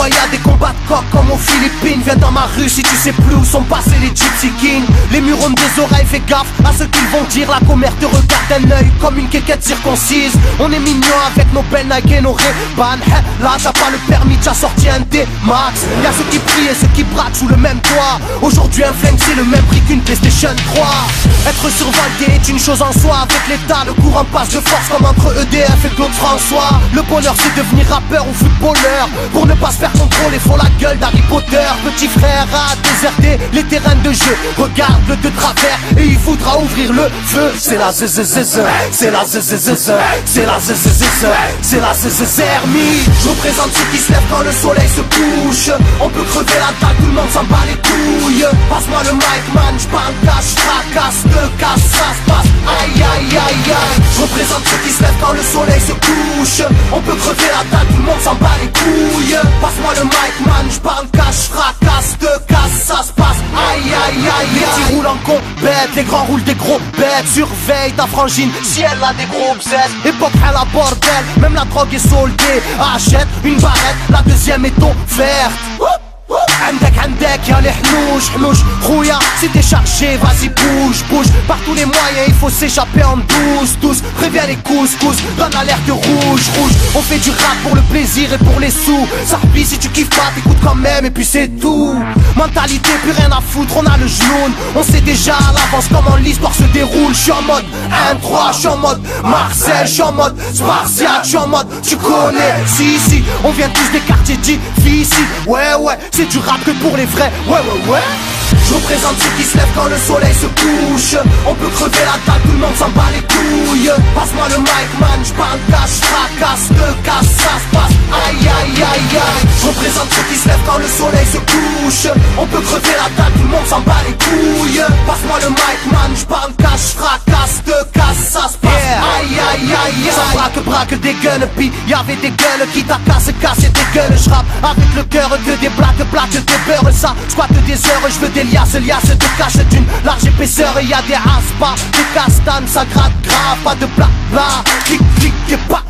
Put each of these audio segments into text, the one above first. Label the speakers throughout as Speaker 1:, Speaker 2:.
Speaker 1: moi y'a des combats de coq comme aux Philippines. Viens dans ma rue si tu sais plus où sont passés les Gypsy Kings. Les murs ont des oreilles, fais gaffe à ce qu'ils vont dire. La commère te regarde d'un œil comme une quéquette circoncise. On est mignon avec nos belles Nike et nos Ray-Ban. Là t'as pas le permis, t'as sorti un D-Max. Y'a ceux qui prient et ceux qui braquent sous le même toit. Aujourd'hui un flingue c'est le même prix qu'une PlayStation 3. Être survolté est une chose en soi. Avec l'état le courant passe de force comme entre EDF et Claude François. Le bonheur c'est devenir rappeur ou footballeur. Pour ne pas se faire contrôler font la gueule d'Harry Potter. Petit frère a déserté les terrains de jeu. Regarde-le de travers et il voudra ouvrir le feu. C'est la zzzz, c'est la zzzz, c'est la zzzz, c'est la zzzermie. Je représente ceux qui se lèvent quand le soleil se couche. On peut crever la dalle, tout le monde s'en bat les couilles. Passe-moi le mic man, j'parle cache, fracasse, te casse, ça se passe. Aïe aïe aïe aïe. Je représente ceux qui se lèvent quand le soleil se couche. On peut crever la dalle, tout le monde s'en bat les couilles. Passe-moi le mic man, j'parle cache, fracasse, te casse, ça se passe. Aïe aïe aïe. Les petits roulent en compète, les grands roulent des gros bêtes. Surveille ta frangine si elle a des gros bzètes. Époque à la bordel, même la drogue est soldée. Achète une barrette, la deuxième est offerte. عندك يا الحنوش حنوش خويا si t'es chargé vas-y bouge bouge. Par tous les moyens il faut s'échapper en douce. Préviens les couscous, donne l'alerte rouge. On fait du rap pour le plaisir et pour les sous. Sarpi si tu kiffes pas t'écoutes quand même et puis c'est tout. Mentalité plus rien à foutre, on a le genou. On sait déjà à l'avance comment l'histoire se déroule. J'suis en mode 1-3, j'suis en mode Marcel, j'suis en mode Spartiate, j'suis en mode tu connais. Si on vient tous des quartiers difficiles. Ouais c'est du rap que pour les vrais. Ouais. Je représente ceux qui se lèvent quand le soleil se couche. On peut crever la dalle, tout le monde s'en bat les couilles. Passe-moi le mic man, j'parle cache, fracasse, te casse, ça se passe. Aïe aïe aïe aïe. Je représente ceux qui se lèvent quand le soleil se couche. On peut crever la dalle, tout le monde s'en bat les couilles. Passe-moi le mic man, j'parle cache, fracasse, te casse, ça se passe. Aïe aïe aïe aïe. Ça braque des gueules, pis y'avait des gueules qui t'a cassé des gueules. J'rappe avec le cœur que des blagues des beurres. Ça squatte des heures, je veux des liasses de cache d'une large épaisseur. Et y'a des aspas, des castanes, ça gratte grave. Pas de blabla, clic et pas.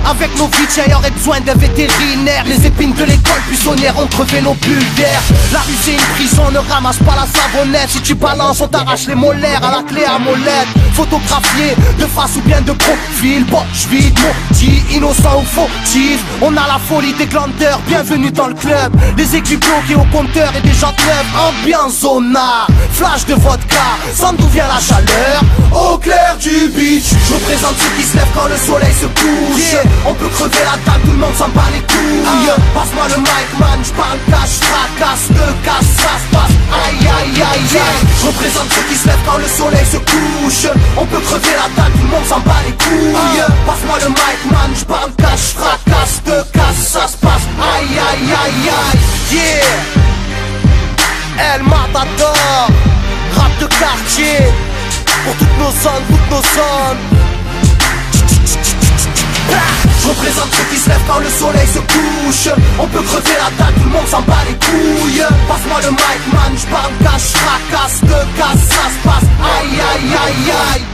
Speaker 1: Avec nos vies, il y aurait besoin d'un vétérinaire. Les épines de l'école buissonnière ont crevé nos bulles d'air. La rue c'est une prison, ne ramasse pas la savonnette. Si tu balances, on t'arrache les molaires à la clé à molette. Photographié de face ou bien de profil. Poche vide, maudit, innocent ou fautif. On a la folie des glandeurs, bienvenue dans le club. Les aiguilles bloquées au compteur et des jantes neuves. Ambiance zona, flash de vodka. Sans d'où vient la chaleur, au clair du beach. Je représente ceux qui se lèvent quand le soleil se couche. On peut crever la table, tout le monde s'en bat les couilles. Passe-moi le mic man, j'parle cache, fracasse, te casse, ça se passe. Aïe aïe aïe aïe. Je représente ceux qui se lèvent quand le soleil se couche. On peut crever la table, tout le monde s'en bat les couilles. Passe-moi le mic man, j'parle cache, fracasse, te casse, ça se passe. Aïe aïe aïe aïe. Yeah. El Matador, rap de quartier. Pour toutes nos zones. Je représente ceux qui se lèvent quand le soleil se couche. On peut crever la dalle, tout le monde s'en bat les couilles. Passe-moi le mic man, j'parle cache, fracasse, te casse, ça se passe. Aïe aïe aïe aïe.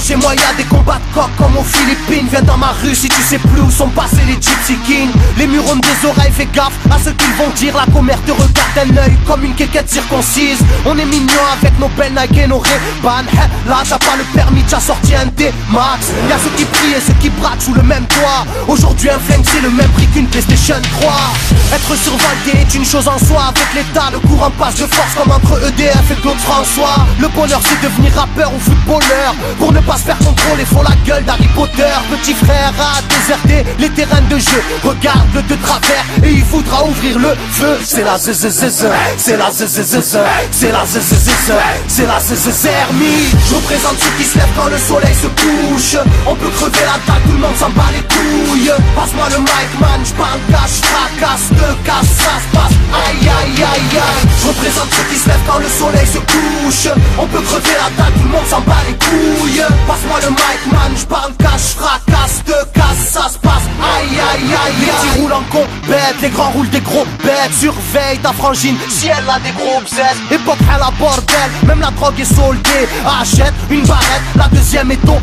Speaker 1: Chez moi y'a des combats de coq comme aux Philippines. Viens dans ma rue si tu sais plus où sont passés les Gypsy Kings. Les murs ont des oreilles, fais gaffe à ce qu'ils vont dire. La commère te regarde d'un œil comme une quéquette circoncise. On est mignon avec nos belles Nike et nos Ray-Ban. Là t'as pas le permis, t'as sorti un D-Max. Y'a ceux qui prient et ceux qui braquent sous le même toit. Aujourd'hui un flingue c'est le même prix qu'une PlayStation 3. Être survolté est une chose en soi. Avec l'état le courant passe de force comme entre EDF et Claude François. Le bonheur c'est devenir rappeur ou footballeur. Pour ne pas se faire contrôler, font la gueule d'Harry Potter. Petit frère a déserté les terrains de jeu, regarde-le de travers et il voudra ouvrir le feu. C'est la zzzz, c'est la zzzz, c'est la zzzz, c'est la zzzermie. Je représente ceux qui se lèvent quand le soleil se couche. On peut crever la dalle, tout le monde s'en bat les couilles. Passe-moi le mic man, j'parle cash, fracasse, te casse, ça se passe. Aïe aïe aïe aïe. Je représente ceux qui se lèvent quand le soleil se couche. On peut crever la dalle, tout le monde s'en bat les couilles. Passe-moi le mic man, j'parle cash, fracasse, te casse, ça se passe. Aïe aïe aïe aïe. Les petits roulent en compète, les grands roulent des gros bêtes. Surveille ta frangine, si elle a des gros bzètes. Époque à la bordel, même la drogue est soldée. Achète une barrette, la deuxième est ton